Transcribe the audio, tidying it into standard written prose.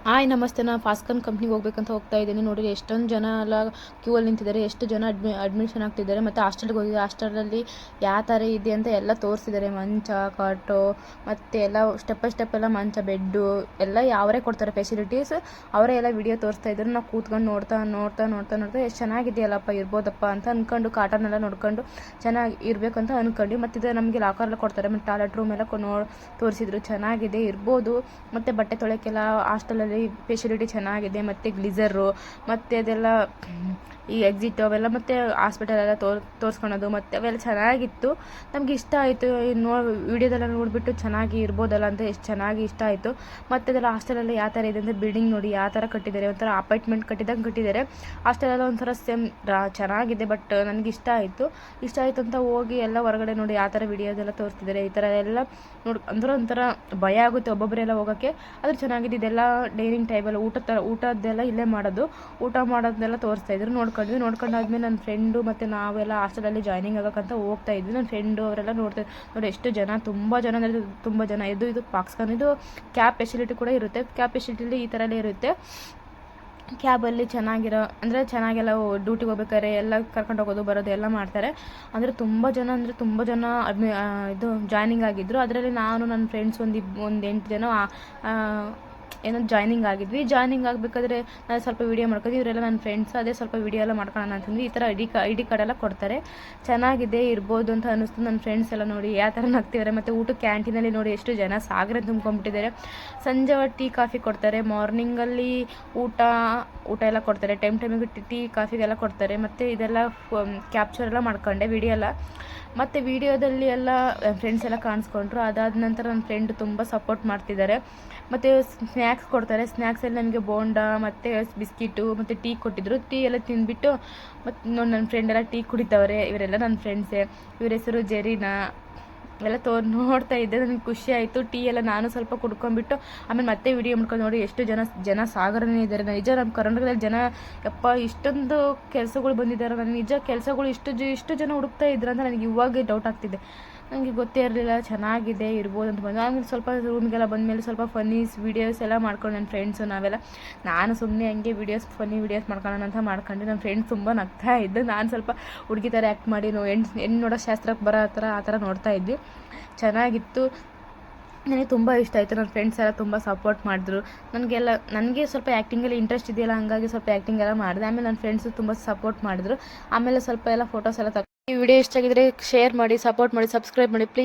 Hi ನಮಸ್ತೆ. ನಾನು ಫಾಸ್ಕನ್ ಕಂಪ್ನಿಗೆ ಹೋಗ್ಬೇಕಂತ ಹೋಗ್ತಾ ಇದ್ದೀನಿ. ನೋಡಿ ಎಷ್ಟೊಂದು ಜನ ಎಲ್ಲ ಕ್ಯೂ ಅಲ್ಲಿ ನಿಂತಿದ್ದಾರೆ, ಎಷ್ಟು ಜನ ಅಡ್ಮಿಷನ್ ಆಗ್ತಿದ್ದಾರೆ. ಮತ್ತು ಹಾಸ್ಟೆಲ್ಗೆ ಹೋಗಿದ್ದಾರೆ. ಹಾಸ್ಟೆಲಲ್ಲಿ ಯಾವ ಥರ ಇದೆ ಅಂತ ಎಲ್ಲ ತೋರಿಸಿದ್ದಾರೆ. ಮಂಚ, ಕಾಟು ಮತ್ತು ಎಲ್ಲ ಸ್ಟೆಪ್ ಬೈ ಸ್ಟೆಪ್ ಎಲ್ಲ ಮಂಚ, ಬೆಡ್ಡು ಎಲ್ಲ ಅವರೇ ಕೊಡ್ತಾರೆ ಫೆಸಿಲಿಟೀಸ್. ಅವರೇ ಎಲ್ಲ ವಿಡಿಯೋ ತೋರಿಸ್ತಾ ಇದ್ರು. ನಾವು ಕೂತ್ಕೊಂಡು ನೋಡ್ತಾ ಎಷ್ಟು ಚೆನ್ನಾಗಿದೆಯಲ್ಲಪ್ಪ, ಇರ್ಬೋದಪ್ಪ ಅಂತ ಅಂದ್ಕೊಂಡು ಕಾಟನ್ ಎಲ್ಲ ನೋಡ್ಕೊಂಡು ಚೆನ್ನಾಗಿ ಇರಬೇಕಂತ ಅಂದ್ಕೊಂಡು. ಮತ್ತು ಇದು ನಮಗೆ ಲಾಕರ್ ಎಲ್ಲ ಕೊಡ್ತಾರೆ. ಮತ್ತು ಟಾಯ್ಲೆಟ್ ರೂಮ್ ಎಲ್ಲ ತೋರಿಸಿದ್ರು, ಚೆನ್ನಾಗಿದೆ, ಇರ್ಬೋದು. ಮತ್ತು ಬಟ್ಟೆ ತೊಳೆಯೋಕ್ಕೆಲ್ಲ ಹಾಸ್ಟೆಲಲ್ಲಿ ಫೆಸಿಲಿಟಿ ಚೆನ್ನಾಗಿದೆ. ಮತ್ತು ಗ್ಲಿಸರು ಮತ್ತು ಅದೆಲ್ಲ ಈ ಎಕ್ಸಿಟ್ ಅವೆಲ್ಲ ಮತ್ತು ಹಾಸ್ಪಿಟಲ್ ಎಲ್ಲ ತೋರಿಸ್ಕೊಳೋದು ಮತ್ತು ಅವೆಲ್ಲ ಚೆನ್ನಾಗಿತ್ತು. ನಮ್ಗೆ ಇಷ್ಟ ಆಯಿತು. ವೀಡಿಯೋದೆಲ್ಲ ನೋಡಿಬಿಟ್ಟು ಚೆನ್ನಾಗಿ ಇರ್ಬೋದಲ್ಲ ಅಂತ ಎಷ್ಟು ಚೆನ್ನಾಗಿ ಇಷ್ಟ ಆಯಿತು. ಮತ್ತು ಅದೆಲ್ಲ ಹಾಸ್ಟೆಲಲ್ಲಿ ಯಾವ ಥರ ಇದೆ ಅಂದರೆ ಬಿಲ್ಡಿಂಗ್ ನೋಡಿ ಯಾವ ಥರ ಕಟ್ಟಿದ್ದಾರೆ, ಒಂಥರ ಅಪಾರ್ಟ್ಮೆಂಟ್ ಕಟ್ಟಿದಂಗೆ ಕಟ್ಟಿದ್ದಾರೆ. ಹಾಸ್ಟೆಲೆಲ್ಲ ಒಂಥರ ಸೇಮ್ ಚೆನ್ನಾಗಿದೆ. ಬಟ್ ನನಗೆ ಇಷ್ಟ ಆಯಿತು ಅಂತ ಹೋಗಿ ಎಲ್ಲ ಹೊರಗಡೆ ನೋಡಿ ಯಾವ ಥರ ವಿಡಿಯೋದೆಲ್ಲ ತೋರಿಸ್ತಿದ್ದಾರೆ. ಈ ಥರ ಎಲ್ಲ ಅಂದ್ರೆ ಒಂಥರ ಭಯ ಆಗುತ್ತೆ ಒಬ್ಬೊಬ್ಬರೆಲ್ಲ ಹೋಗೋಕ್ಕೆ. ಆದರೆ ಚೆನ್ನಾಗಿದೆ. ಇದೆಲ್ಲ ಡೈನಿಂಗ್ ಟೇಬಲ್, ಊಟದ್ದೆಲ್ಲ ಇಲ್ಲೇ ಮಾಡೋದು. ಊಟ ಮಾಡೋದನ್ನೆಲ್ಲ ತೋರಿಸ್ತಾಯಿದ್ರು. ನೋಡ್ಕೊಂಡಾದ್ಮೇಲೆ ನನ್ನ ಫ್ರೆಂಡು ಮತ್ತು ನಾವೆಲ್ಲ ಹಾಸ್ಟೆಲಲ್ಲಿ ಜಾಯ್ನಿಂಗ್ ಆಗೋಕ್ಕಂತ ಹೋಗ್ತಾ ಇದ್ವಿ. ನನ್ನ ಫ್ರೆಂಡು ಅವರೆಲ್ಲ ನೋಡಿ ಎಷ್ಟು ಜನ, ತುಂಬ ಜನ ಅಂದರೆ ತುಂಬ ಜನ. ಇದು ಪಾಕ್ಸ್ಕಾನ್, ಇದು ಕ್ಯಾಬ್ ಫೆಸಿಲಿಟಿ ಕೂಡ ಇರುತ್ತೆ. ಕ್ಯಾಬ್ ಫೆಸಿಲಿಟಿಲಿ ಈ ಥರನೇ ಇರುತ್ತೆ. ಕ್ಯಾಬಲ್ಲಿ ಚೆನ್ನಾಗೆಲ್ಲ ಡ್ಯೂಟಿಗೆ ಹೋಗ್ಬೇಕಾದ್ರೆ ಎಲ್ಲ ಕರ್ಕೊಂಡು ಹೋಗೋದು ಬರೋದು ಎಲ್ಲ ಮಾಡ್ತಾರೆ. ಅಂದರೆ ತುಂಬ ಜನ ಇದು ಜಾಯ್ನಿಂಗ್ ಆಗಿದ್ದರು. ಅದರಲ್ಲಿ ನಾನು ನನ್ನ ಫ್ರೆಂಡ್ಸ್ ಒಂದು 8 ಜನ ಏನೋ ಜಾಯ್ನಿಂಗ್ ಆಗಿದ್ವಿ. ಜಾಯ್ನಿಂಗ್ ಆಗಬೇಕಾದ್ರೆ ನಾನು ಸ್ವಲ್ಪ ವೀಡಿಯೋ ಮಾಡ್ಕೊತೀವಿ. ಇವರೆಲ್ಲ ನನ್ನ ಫ್ರೆಂಡ್ಸ್. ಅದೇ ಸ್ವಲ್ಪ ವೀಡಿಯೋ ಎಲ್ಲ ಮಾಡ್ಕೊಳ್ಳೋಣ ಅಂತಂದು ಈ ಥರ ಐ ಡಿ ಕಾರ್ಡ್ ಎಲ್ಲ ಕೊಡ್ತಾರೆ. ಚೆನ್ನಾಗಿದೆ, ಇರ್ಬೋದು ಅಂತ ಅನ್ನಿಸ್ತು. ನನ್ನ ಫ್ರೆಂಡ್ಸ್ ಎಲ್ಲ ನೋಡಿ ಯಾವ ಥರ ನಗ್ತಿದ್ದಾರೆ. ಮತ್ತು ಊಟ ಕ್ಯಾಂಟೀನಲ್ಲಿ ನೋಡಿ ಎಷ್ಟು ಜನ ಸಾಗರ ತುಂಬ್ಕೊಂಡ್ಬಿಟ್ಟಿದ್ದಾರೆ. ಸಂಜೆ ಟೀ ಕಾಫಿ ಕೊಡ್ತಾರೆ. ಮಾರ್ನಿಂಗಲ್ಲಿ ಊಟ ಎಲ್ಲ ಕೊಡ್ತಾರೆ. ಟೈಮಿಗೆ ಟೀ ಕಾಫಿಗೆಲ್ಲ ಕೊಡ್ತಾರೆ. ಮತ್ತು ಇದೆಲ್ಲ ಕ್ಯಾಪ್ಚರ್ ಎಲ್ಲ ಮಾಡ್ಕೊಂಡೆ ವಿಡಿಯೋ ಎಲ್ಲ. ಮತ್ತು ವಿಡಿಯೋದಲ್ಲಿ ಎಲ್ಲ ಫ್ರೆಂಡ್ಸ್ ಎಲ್ಲ ಕಾಣಿಸ್ಕೊಂಡ್ರು. ಅದಾದ ನಂತರ ನನ್ನ ಫ್ರೆಂಡ್ ತುಂಬ ಸಪೋರ್ಟ್ ಮಾಡ್ತಿದ್ದಾರೆ. ಮತ್ತು ಸ್ನ್ಯಾಕ್ಸ್ ಕೊಡ್ತಾರೆ. ಸ್ನ್ಯಾಕ್ಸಲ್ಲಿ ನನಗೆ ಬೋಂಡಾ ಮತ್ತು ಬಿಸ್ಕಿಟು ಮತ್ತು ಟೀ ಕೊಟ್ಟಿದ್ದರು. ಟೀ ಎಲ್ಲ ತಿಂದುಬಿಟ್ಟು ಮತ್ತು ನೋಡಿ ನನ್ನ ಫ್ರೆಂಡೆಲ್ಲ ಟೀ ಕುಡಿತವ್ರೆ. ಇವರೆಲ್ಲ ನನ್ನ ಫ್ರೆಂಡ್ಸೇ. ಇವ್ರ ಹೆಸರು ಜೆರೀನಾ. ಎಲ್ಲ ನೋಡ್ತಾ ಇದ್ದೆ, ನನಗೆ ಖುಷಿ ಆಯಿತು. ಟೀ ಎಲ್ಲ ನಾನು ಸ್ವಲ್ಪ ಕುಡ್ಕೊಂಡ್ಬಿಟ್ಟು ಆಮೇಲೆ ಮತ್ತೆ ವಿಡಿಯೋ ಮಾಡ್ಕೊಂಡು ನೋಡಿ ಎಷ್ಟು ಜನ ಸಾಗರನೇ ಇದ್ದಾರೆ. ನಿಜ ನಮ್ಮ ಕರ್ನಾಟಕದಲ್ಲಿ ಜನ ಇಷ್ಟೊಂದು ಕೆಲಸಗಳು ಬಂದಿದ್ದಾರೆ. ನನಗೆ ನಿಜ ಕೆಲಸಗಳು ಇಷ್ಟು ಜನ ಹುಡುಕ್ತಾ ಇದ್ರು ಅಂತ ನನಗೆ ಇವಾಗ ಡೌಟ್ ಆಗ್ತಿದೆ. ನನಗೆ ಗೊತ್ತೇ ಇರಲಿಲ್ಲ. ಚೆನ್ನಾಗಿದೆ, ಇರ್ಬೋದು ಅಂತ ಬಂದು ಆಮೇಲೆ ಸ್ವಲ್ಪ ರೂಮ್ಗೆಲ್ಲ ಬಂದಮೇಲೆ ಸ್ವಲ್ಪ ಫನ್ನೀಸ್ ವೀಡಿಯೋಸ್ ಎಲ್ಲ ಮಾಡ್ಕೊಂಡು ನನ್ನ ಫ್ರೆಂಡ್ಸು ನಾವೆಲ್ಲ. ನಾನು ಸುಮ್ಮನೆ ಹಂಗೆ ಫನ್ನಿ ವೀಡಿಯೋಸ್ ಮಾಡ್ಕೊಳ್ಳೋಣ ಅಂತ ಮಾಡ್ಕೊಂಡು ನನ್ನ ಫ್ರೆಂಡ್ಸ್ ತುಂಬ ನಗ್ತಾ ಇದ್ದು. ನಾನು ಸ್ವಲ್ಪ ಹುಡುಗಿ ಥರ ಆ್ಯಕ್ಟ್ ಮಾಡಿ ಹೆಣ್ಣು ನೋಡೋ ಶಾಸ್ತ್ರಕ್ಕೆ ಬರೋ ಆ ಥರ ನೋಡ್ತಾ ಇದ್ವಿ. ಚೆನ್ನಾಗಿತ್ತು. ನನಗೆ ತುಂಬ ಇಷ್ಟ ಆಯಿತು. ನನ್ನ ಫ್ರೆಂಡ್ಸ್ ಎಲ್ಲ ತುಂಬ ಸಪೋರ್ಟ್ ಮಾಡಿದ್ರು. ನನಗೆ ಸ್ವಲ್ಪ ಆ್ಯಕ್ಟಿಂಗಲ್ಲಿ ಇಂಟ್ರೆಸ್ಟ್ ಇದೆಯಲ್ಲ, ಹಂಗಾಗಿ ಸ್ವಲ್ಪ ಆ್ಯಕ್ಟಿಂಗ್ ಎಲ್ಲ ಮಾಡಿದೆ. ಆಮೇಲೆ ನನ್ನ ಫ್ರೆಂಡ್ಸು ತುಂಬ ಸಪೋರ್ಟ್ ಮಾಡಿದ್ರು. ಆಮೇಲೆ ಸ್ವಲ್ಪ ಎಲ್ಲ ಫೋಟೋಸ್ ಎಲ್ಲ ಈ ವಿಡಿಯೋ ಇಷ್ಟ ಆಗಿದ್ರೆ ಶೇರ್ ಮಾಡಿ, ಸಪೋರ್ಟ್ ಮಾಡಿ, ಸಬ್ಸ್ಕ್ರೈಬ್ ಮಾಡಿ ಪ್ಲೀಸ್.